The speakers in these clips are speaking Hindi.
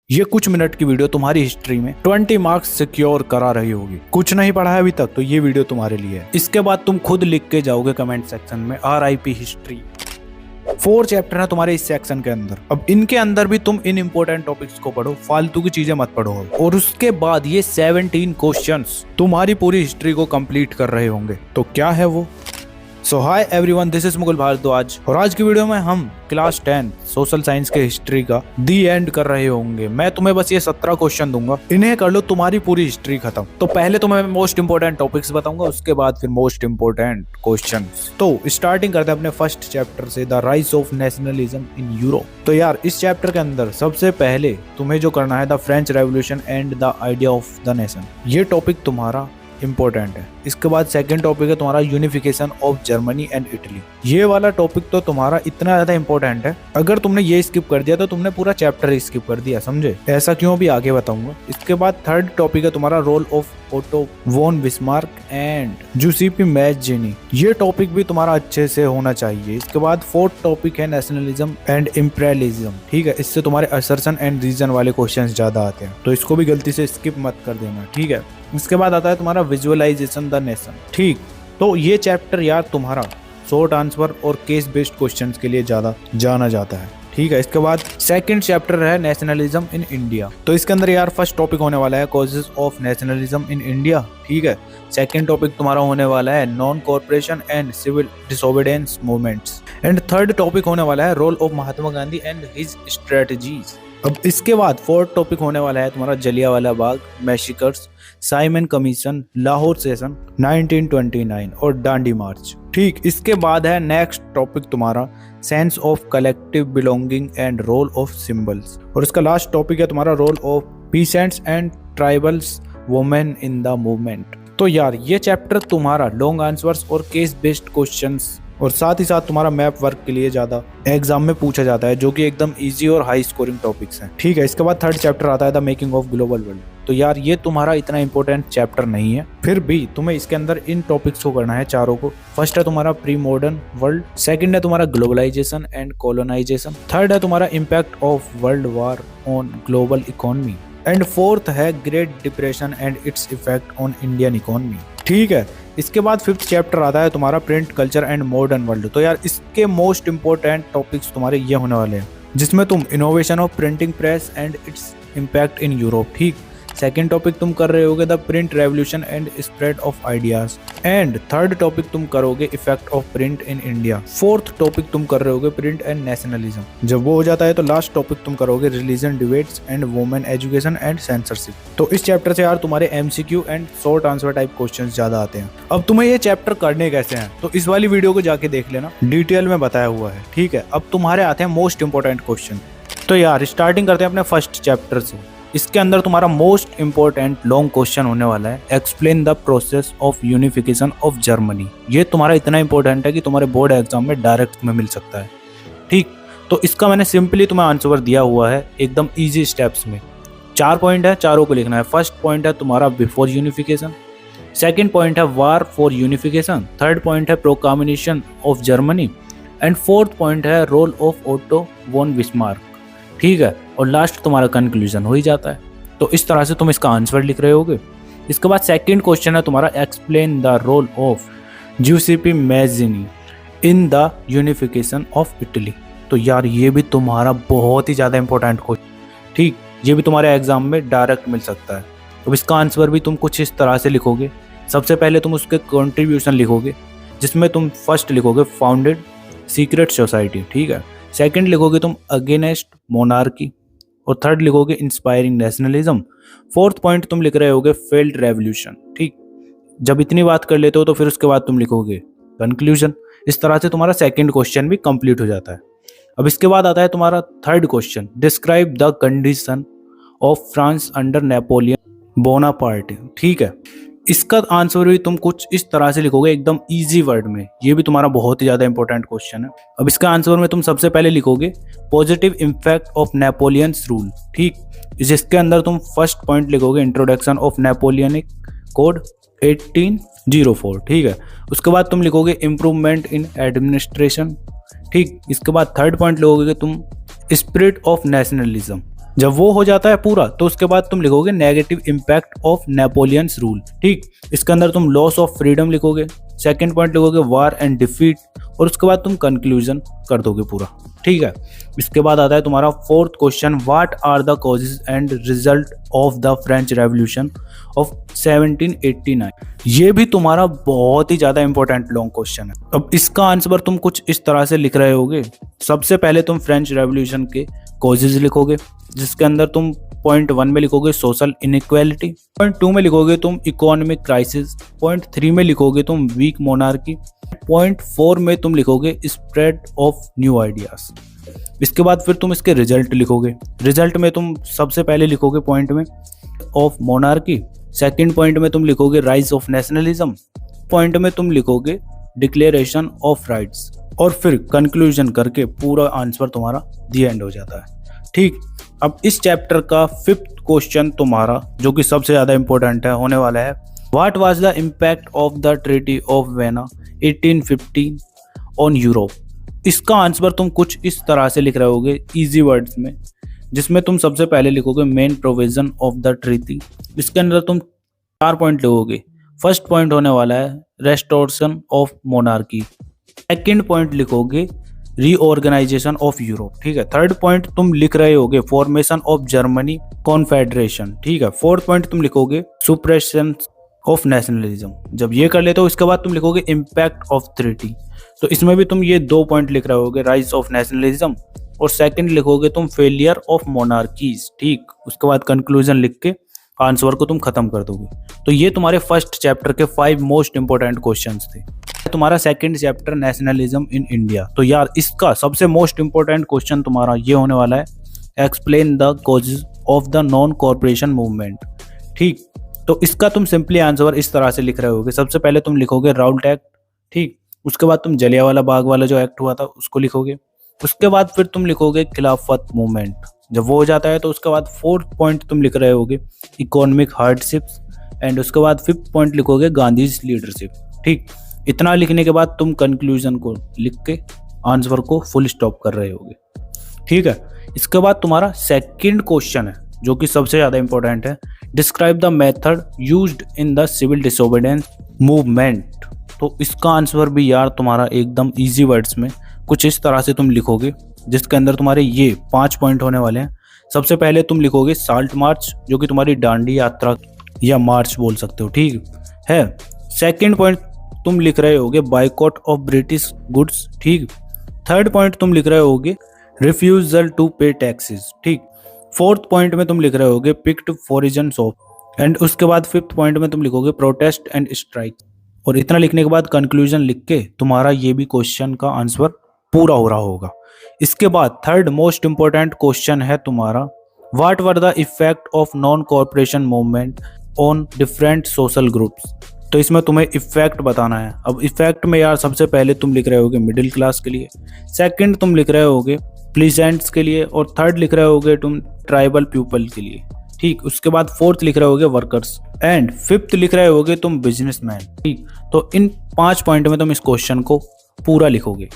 ये कुछ मिनट की वीडियो तुम्हारी हिस्ट्री में 20 मार्क्स सिक्योर करा रही होगी। कुछ नहीं पढ़ा है अभी तक तो ये वीडियो तुम्हारे लिए है। इसके बाद तुम खुद लिख के जाओगे कमेंट सेक्शन में RIP हिस्ट्री। 4 चैप्टर है तुम्हारे इस सेक्शन के अंदर। अब इनके अंदर भी तुम इन इम्पोर्टेंट टॉपिक्स को पढ़ो, फालतू की चीजें मत पढ़ो। और उसके बाद ये 17 क्वेश्चंस तुम्हारी पूरी हिस्ट्री को कंप्लीट कर रहे होंगे। तो क्या है वो? So hi everyone, this is Mukul Bharadwaj और आज की वीडियो में हम क्लास 10 सोशल साइंस के हिस्ट्री का दी एंड कर रहे होंगे। मैं तुम्हें बस ये 17 क्वेश्चन दूंगा, इन्हें कर लो, तुम्हारी पूरी हिस्ट्री खत्म। तो पहले तुम्हें मोस्ट इंपोर्टेंट टॉपिक्स बताऊंगा, उसके बाद फिर मोस्ट इंपोर्टेंट क्वेश्चंस। तो स्टार्टिंग करते हैं अपने फर्स्ट चैप्टर से, the rise of nationalism in Europe. तो यार इस चैप्टर के अंदर सबसे पहले तुम्हें जो करना है the French revolution and the idea of the nation. ये टॉपिक तुम्हारा इंपॉर्टेंट है। इसके बाद सेकंड टॉपिक है तुम्हारा unification of Germany and Italy. ये वाला टॉपिक तो तुम्हारा इतना ज्यादा इंपॉर्टेंट है, अगर तुमने ये स्किप कर दिया तो तुमने पूरा चैप्टर ही स्किप कर दिया, समझे? ऐसा क्यों भी आगे बताऊंगा। इसके बाद थर्ड टॉपिक है तुम्हारा role of Otto von Bismarck and Giuseppe Mazzini. ये टॉपिक भी तुम्हारा अच्छे से होना चाहिए। इसके बाद फोर्थ टॉपिक है नेशनलिज्म एंड इम्पेरियलिज्म। ठीक है, इससे तुम्हारे असर्शन एंड रीजन वाले क्वेश्चंस ज्यादा आते हैं, तो इसको भी गलती से स्किप मत कर देना। ठीक है, इसके बाद आता है तुम्हारा विजुअलाइजेशन द नेशन। ठीक, तो ये चैप्टर यार तुम्हारा शॉर्ट आंसर और केस बेस्ड क्वेश्चंस के लिए ज्यादा जाना जाता है। ठीक है, इसके बाद सेकंड चैप्टर है नेशनलिज्म इन इंडिया। तो इसके अंदर यार फर्स्ट टॉपिक होने वाला है causes of nationalism in India. ठीक है, सेकंड टॉपिक तुम्हारा होने वाला है non corporation and civil disobedience movements. And third topic होने वाला है role of Mahatma Gandhi and his strategies. अब इसके बाद फोर्थ टॉपिक होने वाला है तुम्हारा Jallianwala Bagh massacres, Simon commission, Lahore session 1929 और डांडी मार्च। ठीक, इसके बाद है नेक्स्ट टॉपिक तुम्हारा sense of collective belonging and role of symbols. और इसका लास्ट टॉपिक है तुम्हारा role of peasants and tribals women in the movement. तो यार ये चैप्टर तुम्हारा लॉन्ग आंसर्स और केस बेस्ड क्वेश्चंस और साथ ही साथ तुम्हारा मैप वर्क के लिए ज्यादा एग्जाम में पूछा जाता है, जो कि एकदम इजी और हाई स्कोरिंग टॉपिक्स हैं। ठीक है, इसके बाद थर्ड चैप्टर आता है the making of global world. तो यार ये तुम्हारा इतना इंपॉर्टेंट चैप्टर नहीं है, फिर भी तुम्हें इसके अंदर इन टॉपिक्स को करना है चारों को। फर्स्ट है तुम्हारा प्री मॉडर्न वर्ल्ड, सेकंड है तुम्हारा ग्लोबलाइजेशन एंड कॉलोनाइजेशन, थर्ड है तुम्हारा impact of world war on global economy and fourth है great depression and its effect on Indian economy. ठीक है, इसके बाद फिफ्थ चैप्टर आता है तुम्हारा print culture and modern world. तो यार इसके मोस्ट इंपॉर्टेंट टॉपिक्स तुम्हारे ये होने वाले हैं, जिसमें तुम innovation of printing press and its impact in Europe. ठीक, सेकेंड टॉपिक तुम कर रहे होगे the print revolution and spread of ideas and third topic तुम करोगे effect of print in India. Fourth topic तुम कर रहे होगे प्रिंट एंड नेशनलिज्म। जब वो हो जाता है तो लास्ट टॉपिक तुम करोगे religion debates and women education and censorship. तो इस चैप्टर से यार तुम्हारे MCQ and short answer type questions ज्यादा आते हैं। अब तुम्हें ये चैप्टर करने कैसे हैं तो इस वाली वीडियो को जाके देख लेना, डिटेल में बताया हुआ है। ठीक है, अब तुम्हारे आते हैं मोस्ट इंपोर्टेंट क्वेश्चन। तो यार स्टार्टिंग करते हैं अपने फर्स्ट चैप्टर से। इसके अंदर तुम्हारा मोस्ट इंपॉर्टेंट लॉन्ग क्वेश्चन होने वाला है explain the process of unification of Germany. ये तुम्हारा इतना इंपॉर्टेंट है कि तुम्हारे बोर्ड एग्जाम में डायरेक्ट में मिल सकता है। ठीक, तो इसका मैंने सिंपली तुम्हें आंसर दिया हुआ है एकदम इजी स्टेप्स में। 4 पॉइंट है, चारों को लिखना है। फर्स्ट पॉइंट है तुम्हारा बिफोर यूनिफिकेशन, सेकेंड पॉइंट है war for unification, third point है proclamation of Germany and fourth point है role of Otto von Bismarck. ठीक है, और लास्ट तुम्हारा कंक्लूजन हो ही जाता है। तो इस तरह से तुम इसका आंसर लिख रहे होगे। इसके बाद सेकंड क्वेश्चन है तुम्हारा explain the role of Giuseppe Mazzini in the unification of Italy. तो यार ये भी तुम्हारा बहुत ही ज़्यादा इंपॉर्टेंट क्वेश्चन। ठीक, ये भी तुम्हारे एग्जाम में डायरेक्ट मिल सकता है। अब इसका आंसर भी तुम कुछ इस तरह से लिखोगे। सबसे पहले तुम उसके कॉन्ट्रीब्यूशन लिखोगे, जिसमें तुम फर्स्ट लिखोगे फाउंडेड सीक्रेट सोसाइटी। ठीक है, सेकंड लिखोगे तुम अगेंस्ट मोनार्की और थर्ड लिखोगे इंस्पायरिंग नेशनलिज्म। फोर्थ पॉइंट तुम लिख रहे होगे फेल्ड रेवोल्यूशन। ठीक, जब इतनी बात कर लेते हो तो फिर उसके बाद तुम लिखोगे कंक्लूजन। इस तरह से तुम्हारा सेकंड क्वेश्चन भी कंप्लीट हो जाता है। अब इसके बाद आता है तुम्हारा third question describe the condition of France under Napoleon Bonaparte. ठीक है, इसका आंसर भी तुम कुछ इस तरह से लिखोगे एकदम इजी वर्ड में। ये भी तुम्हारा बहुत ही ज़्यादा इंपॉर्टेंट क्वेश्चन है। अब इसका आंसर में तुम सबसे पहले लिखोगे positive impact of Napoleon's rule. ठीक, जिसके अंदर तुम फर्स्ट पॉइंट लिखोगे इंट्रोडक्शन ऑफ नेपोलियनिक कोड 1804। ठीक है, उसके बाद तुम लिखोगे इम्प्रूवमेंट इन एडमिनिस्ट्रेशन। ठीक, इसके बाद थर्ड पॉइंट लिखोगे तुम स्पिरिट ऑफ नेशनलिज्म। जब वो हो जाता है पूरा तो उसके बाद तुम लिखोगे negative impact of Napoleon's rule. ठीक, इसके अंदर तुम लॉस ऑफ फ्रीडम लिखोगे, सेकंड पॉइंट लिखोगे वार एंड डिफीट, और उसके बाद तुम कंक्लूजन कर दोगे पूरा। ठीक है, इसके बाद आता है तुम्हारा fourth question, what are the causes and result of the French revolution of 1789। ये भी तुम्हारा बहुत ही ज्यादा इंपॉर्टेंट लॉन्ग क्वेश्चन है। अब इसका आंसर तुम कुछ इस तरह से लिख रहे होगे। सबसे पहले तुम फ्रेंच रेवोल्यूशन के कॉजेज लिखोगे, जिसके अंदर तुम पॉइंट 1 में लिखोगे सोशल इनइक्वालिटी, पॉइंट 2 में लिखोगे तुम इकोनॉमिक क्राइसिस, पॉइंट 3 में लिखोगे तुम वीक मोनार्की, पॉइंट 4 में तुम लिखोगे स्प्रेड ऑफ न्यू आइडियाज। इसके बाद फिर तुम इसके रिजल्ट लिखोगे। रिजल्ट में तुम सबसे पहले लिखोगे पॉइंट में ऑफ मोनार्की, सेकंड पॉइंट में तुम लिखोगे राइज ऑफ नेशनलिज्म, पॉइंट में तुम लिखोगे डिक्लेरेशन ऑफ राइट्स, और फिर कंक्लूजन करके पूरा आंसर तुम्हारा दी एंड हो जाता है। ठीक, अब इस चैप्टर का फिफ्थ क्वेश्चन तुम्हारा जो कि सबसे ज्यादा इंपॉर्टेंट है होने वाला है, what was the impact of the treaty of vena 1815 on Europe. इसका आंसर तुम कुछ इस तरह से लिख रहे होगे इजी वर्ड्स में, जिसमें तुम सबसे पहले लिखोगे main provision of the treaty. इसके अंदर तुम 4 पॉइंट लिखोगे। फर्स्ट पॉइंट होने वाला है restoration of monarchy, second point लिखोगे रीऑर्गेनाइजेशन ऑफ यूरोप। ठीक है, थर्ड पॉइंट तुम लिख रहे होगे फॉर्मेशन ऑफ जर्मनी कॉन्फेडरेशन। ठीक है, फोर्थ पॉइंट तुम लिखोगे सुप्रेशन ऑफ नेशनलिज्म। जब ये कर लेते हो इसके बाद तुम लिखोगे इम्पैक्ट ऑफ ट्रीटी। तो इसमें भी तुम ये 2 पॉइंट लिख रहे होगे, राइज ऑफ नेशनलिज्म, और सेकंड लिखोगे तुम फेलियर ऑफ मोनार्कीज। ठीक, उसके बाद कंक्लूजन लिख के आंसर को तुम खत्म कर दोगे। तो ये तुम्हारे फर्स्ट चैप्टर के 5 मोस्ट इंपोर्टेंट क्वेश्चंस थे। तुम्हारा second chapter nationalism in India, तो यार इसका सबसे मोस्ट इंपोर्टेंट क्वेश्चन तुम्हारा ये होने वाला है, explain the causes of the non corporation movement. ठीक, तो इसका तुम सिंपली आंसर इस तरह से लिख रहे होगे। सबसे पहले तुम लिखोगे राउल्ट एक्ट। ठीक, उसके बाद तुम जलियांवाला बाग वाला जो एक्ट हुआ था उसको लिखोगे। उसके बाद फिर तुम लिखोगे खिलाफत मूवमेंट। जब वो हो जाता है तो उसके बाद फोर्थ पॉइंट तुम लिख रहे होगे इकोनॉमिक हार्डशिप्स, एंड उसके बाद फिफ्थ पॉइंट लिखोगे गांधीज लीडरशिप। ठीक, इतना लिखने के बाद तुम कंक्लूजन को लिख के आंसर को फुल स्टॉप कर रहे होगे। ठीक है, इसके बाद तुम्हारा सेकंड क्वेश्चन है जो कि सबसे ज्यादा इंपॉर्टेंट है, describe the method used in the civil disobedience movement. तो इसका आंसर भी यार तुम्हारा एकदम इजी वर्ड्स में कुछ इस तरह से तुम लिखोगे, जिसके अंदर तुम्हारे ये 5 पॉइंट होने वाले हैं। सबसे पहले तुम लिखोगे साल्ट मार्च, जो कि तुम्हारी डांडी यात्रा या मार्च बोल सकते हो। ठीक है, सेकंड पॉइंट तुम लिख रहे होगे बाइकॉट ऑफ ब्रिटिश गुड्स। ठीक, थर्ड पॉइंट तुम लिख रहे होगे रिफ्यूजल टू पे टैक्सेस। ठीक, फोर्थ पॉइंट में तुम लिख रहे होगे पिक्ड फॉरिजन्स ऑफ, एंड उसके बाद फिफ्थ पॉइंट में तुम लिखोगे प्रोटेस्ट एंड स्ट्राइक। और इतना लिखने के बाद कंक्लूजन लिख के तुम्हारा ये भी क्वेश्चन का आंसर पूरा हो रहा होगा। इसके बाद थर्ड मोस्ट इंपॉर्टेंट क्वेश्चन है तुम्हारा, what were the effect of non corporation movement on different social groups. तो इसमें तुम्हें इफेक्ट बताना है। अब इफेक्ट में यार सबसे पहले तुम लिख रहे होगे मिडिल क्लास के लिए, सेकंड तुम लिख रहे होगे प्लीजेंट्स के लिए, और थर्ड लिख रहे होगे तुम ट्राइबल पीपल के लिए। ठीक, उसके बाद फोर्थ लिख रहे होगे वर्कर्स, एंड फिफ्थ लिख रहे होगे तुम बिजनेसमैन। ठीक, तो इन 5 पॉइंट में तुम इस क्वेश्चन को पूरा लिखोगे।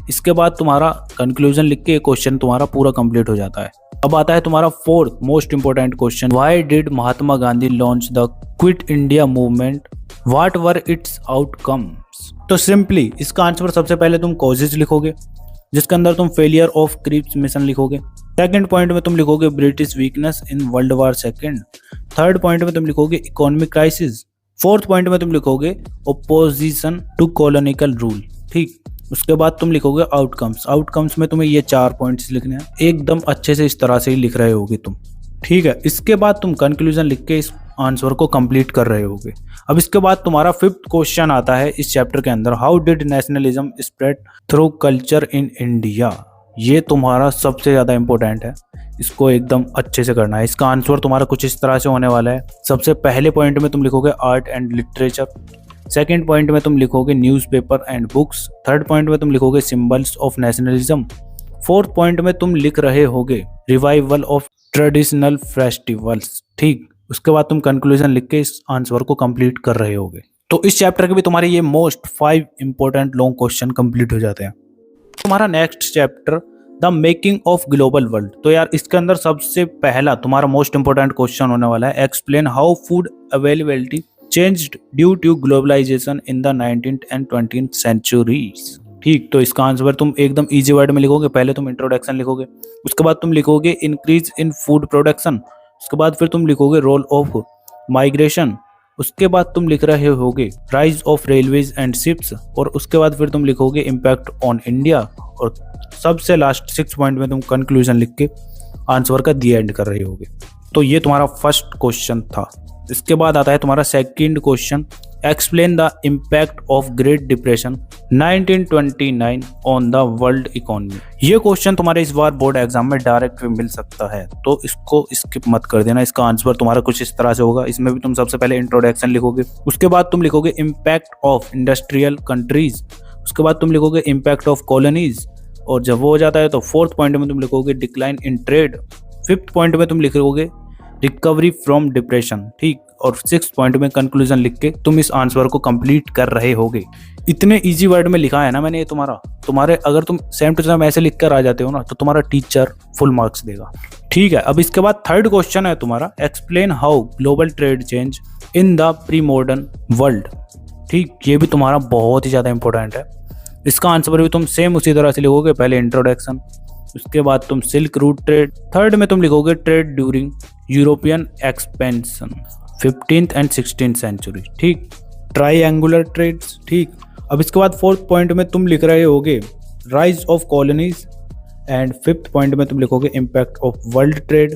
इसके बाद तुम्हारा कंक्लूजन लिख के क्वेश्चन तुम्हारा पूरा कंप्लीट हो जाता है। अब आता है तुम्हारा fourth most important question, why did Mahatma Gandhi launch the quit India movement, what were it's outcomes. तो सिंपली इसका आंसर सबसे पहले तुम कॉजेज लिखोगे, जिसके अंदर तुम फेलियर ऑफ क्रिप्स मिशन लिखोगे। सेकंड पॉइंट में तुम लिखोगे British weakness in world war second. Third point में तुम लिखोगे इकोनॉमिक क्राइसिस। फोर्थ पॉइंट में तुम लिखोगे ओपोजिशन टू कॉलोनिकल रूल। ठीक, उसके बाद तुम लिखोगे आउटकम्स। आउटकम्स में तुम्हें ये 4 पॉइंट्स लिखने हैं, एकदम अच्छे से इस तरह से ही लिख रहे होगे तुम। ठीक है, इसके बाद तुम कंक्लूजन लिख के इस आंसर को कंप्लीट कर रहे होगे। अब इसके बाद तुम्हारा फिफ्थ क्वेश्चन आता है इस चैप्टर के अंदर, how did nationalism spread through culture in India. ये तुम्हारा सबसे ज्यादा इंपॉर्टेंट है, इसको एकदम अच्छे से करना है। इसका आंसर तुम्हारा कुछ इस तरह से होने वाला है। सबसे पहले पॉइंट में तुम लिखोगे art and literature, second point में तुम लिखोगे newspaper and books, third point में तुम लिखोगे symbols of nationalism, fourth point में तुम लिख रहे होगे रिवाइवल ऑफ ट्रेडिशनल फेस्टिवल्स। ठीक, उसके बाद तुम कंक्लूजन लिख के इस आंसर को कंप्लीट कर रहे होगे। तो इस चैप्टर के भी तुम्हारे ये most 5 important long question complete हो जाते हैं। तुम्हारा next chapter the making of global world. तो यार इसके अंदर सबसे पहला तुम्हारा मोस्ट इंपोर्टेंट क्वेश्चन होने वाला है, explain how food availability changed due to globalization in the 19th and 20th centuries. ठीक, तो इसका आंसर तुम एकदम इजी वर्ड में लिखोगे। पहले तुम इंट्रोडक्शन लिखोगे, उसके बाद तुम लिखोगे इंक्रीज इन फूड प्रोडक्शन, उसके बाद फिर तुम लिखोगे रोल ऑफ माइग्रेशन, उसके बाद तुम लिख रहे होगे rise of railways and ships, और उसके बाद फिर तुम लिखोगे इम्पैक्ट ऑन इंडिया, और सबसे लास्ट 6 पॉइंट में तुम कंक्लूजन लिख के आंसर का दी एंड कर रहे होगे। तो ये तुम्हारा फर्स्ट क्वेश्चन था। इसके बाद आता है तुम्हारा second question, explain the impact of great depression 1929 on the world economy. ये क्वेश्चन तुम्हारे इस बार बोर्ड एग्जाम में डायरेक्ट मिल सकता है, तो इसको स्किप मत कर देना। इसका आंसर तुम्हारा कुछ इस तरह से होगा। इसमें भी तुम सबसे पहले इंट्रोडक्शन लिखोगे, उसके बाद तुम लिखोगे इम्पैक्ट ऑफ इंडस्ट्रियल कंट्रीज, उसके बाद तुम लिखोगे इम्पैक्ट ऑफ कॉलोनीज, और जब वो हो जाता है तो 4th पॉइंट में तुम लिखोगे decline in trade, 5th point में तुम लिखोगे रिकवरी फ्रॉम डिप्रेशन। ठीक, और 6th पॉइंट में कंक्लूजन लिख के तुम इस आंसर को कंप्लीट कर रहे होगे। इतने इजी वर्ड में लिखा है ना मैंने ये तुम्हारे अगर तुम सेम टू सेम ऐसे लिख कर आ जाते हो ना तो तुम्हारा टीचर फुल मार्क्स देगा। ठीक है, अब इसके बाद थर्ड क्वेश्चन है तुम्हारा, explain how global trade change in the pre modern world. ठीक, ये भी तुम्हारा बहुत ही ज्यादा इंपॉर्टेंट है। इसका आंसर भी तुम सेम उसी तरह से लिखोगे, पहले इंट्रोडक्शन, उसके बाद तुम सिल्क रूट ट्रेड, थर्ड में तुम लिखोगे trade during European expansion 15th and 16th century. ठीक, ट्राइएंगुलर ट्रेड्स। ठीक, अब इसके बाद 4th पॉइंट में तुम लिख रहे होगे rise of colonies, and 5th point में तुम लिखोगे impact of world trade,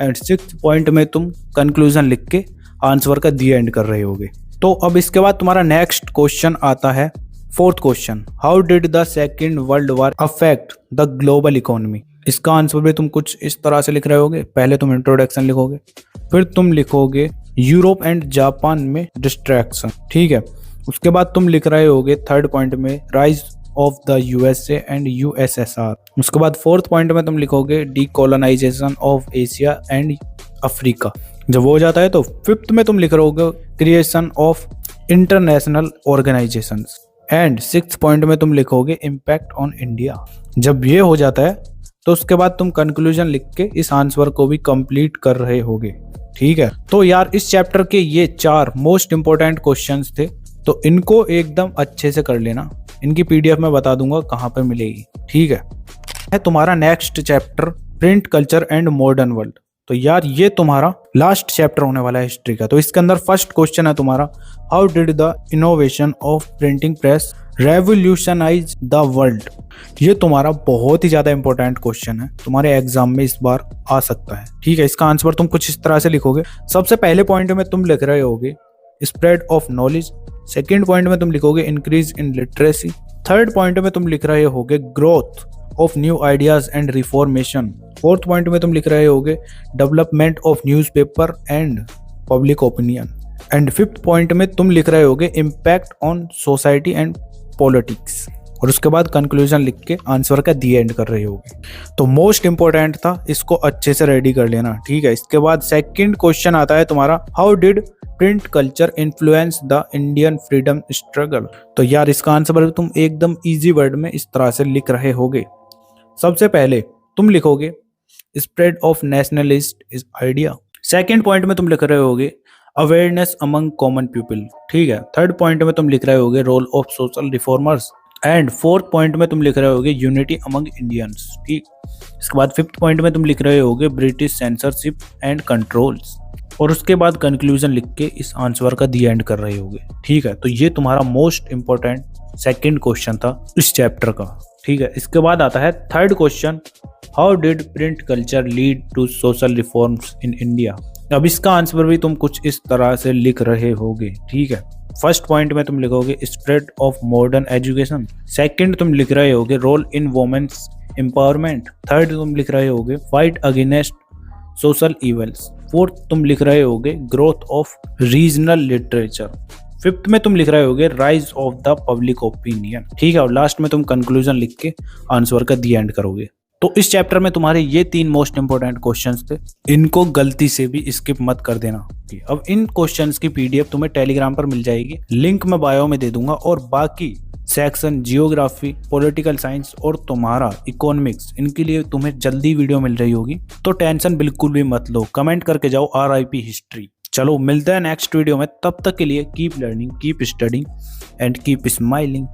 and 6th point में तुम कंक्लूजन लिख के आंसर का दी एंड कर रहे होगे। तो अब इसके बाद तुम्हारा नेक्स्ट क्वेश्चन आता है, 4th question, how did the second world war affect the global economy. इसका आंसर भी तुम कुछ इस तरह से लिख रहे होगे, पहले तुम इंट्रोडक्शन लिखोगे, फिर तुम लिखोगे यूरोप एंड जापान में डिस्ट्रैक्शन। ठीक है, उसके बाद तुम लिख रहे होगे 3rd पॉइंट में rise of the USA and USSR, उसके बाद 4th पॉइंट में तुम लिखोगे decolonisation of Asia and Africa. जब वो हो जाता है तो 5th में तुम लिख रहे होगे creation of international organisations, and 6th point में तुम लिखोगे इम्पैक्ट ऑन इंडिया। जब ये हो जाता है तो उसके बाद तुम कंक्लूजन लिख के इस आंसर को भी कंप्लीट कर रहे होगे। ठीक है, तो यार इस चैप्टर के ये 4 मोस्ट इंपोर्टेंट क्वेश्चंस थे, तो इनको एकदम अच्छे से कर लेना। इनकी पीडीएफ में बता दूंगा कहाँ पर मिलेगी। ठीक है तुम्हारा next chapter print culture and modern world. तो यार ये तुम्हारा लास्ट चैप्टर होने वाला है हिस्ट्री का। तो इसके अंदर फर्स्ट क्वेश्चन है तुम्हारा, how did the innovation of printing press revolutionise the world. ये तुम्हारा बहुत ही ज्यादा इंपॉर्टेंट क्वेश्चन है, तुम्हारे एग्जाम में इस बार आ सकता है। ठीक है, इसका आंसर तुम कुछ इस तरह से लिखोगे। सबसे पहले पॉइंट में तुम लिख रहे होगे spread of knowledge, second point में तुम लिखोगे increase in literacy, third point में तुम लिख रहे होगे growth of new ideas and reformation, 4th point में तुम लिख रहे होगे development of newspaper and public opinion, and 5th point में तुम लिख रहे होगे impact on society and politics, और उसके बाद कंक्लूजन लिख के आंसर का दी एंड कर रहे होगे। तो मोस्ट इंपॉर्टेंट था, इसको अच्छे से रेडी कर लेना। ठीक है, इसके बाद सेकंड क्वेश्चन आता है तुम्हारा, how did print culture influence the Indian freedom struggle. तो यार इसका आंसर तुम एकदम इजी वर्ड में इस तरह से लिख रहे होगे। सबसे पहले तुम लिखोगे spread of nationalist idea, second point में तुम लिख रहे होगे अवेयरनेस अमंग कॉमन पीपल। ठीक है, थर्ड पॉइंट में तुम लिख रहे होगे role of social reformers, and 4th point में तुम लिख रहे होगे यूनिटी अमंग इंडियंस। ठीक, इसके बाद 5th पॉइंट में तुम लिख रहे होगे ब्रिटिश सेंसरशिप एंड कंट्रोल्स, और उसके बाद कंक्लूजन लिख के इस आंसर का दी एंड कर रहे होगे। ठीक है, तो ये तुम्हारा मोस्ट इंपॉर्टेंट सेकंड क्वेश्चन था इस चैप्टर का। ठीक है, इसके बाद आता है third question, how did print culture lead to social reforms in India. अब इसका आंसर भी तुम कुछ इस तरह से लिख रहे होगे। ठीक है, फर्स्ट पॉइंट में तुम लिखोगे spread of modern education, second तुम लिख रहे होगे role in women's empowerment, third तुम लिख रहे होगे fight against social evils, fourth तुम लिख रहे होगे growth of regional literature, fifth में तुम लिख रहे होगे rise of the public opinion. ठीक है, और लास्ट में तुम कंक्लूजन लिख के आंसर का दी एंड करोगे। तो इस चैप्टर में तुम्हारे ये 3 मोस्ट इंपोर्टेंट क्वेश्चंस थे, इनको गलती से भी स्किप मत कर देना। अब इन क्वेश्चंस की पीडीएफ तुम्हें टेलीग्राम पर मिल जाएगी, लिंक मैं बायो में दे दूंगा। और बाकी सेक्शन जियोग्राफी, पॉलिटिकल साइंस और तुम्हारा इकोनॉमिक्स, इनके लिए तुम्हें जल्दी वीडियो मिल रही होगी, तो टेंशन बिल्कुल भी मत लो। कमेंट करके जाओ RIP हिस्ट्री। चलो मिलते हैं नेक्स्ट वीडियो में, तब तक के लिए keep learning, keep studying and keep smiling.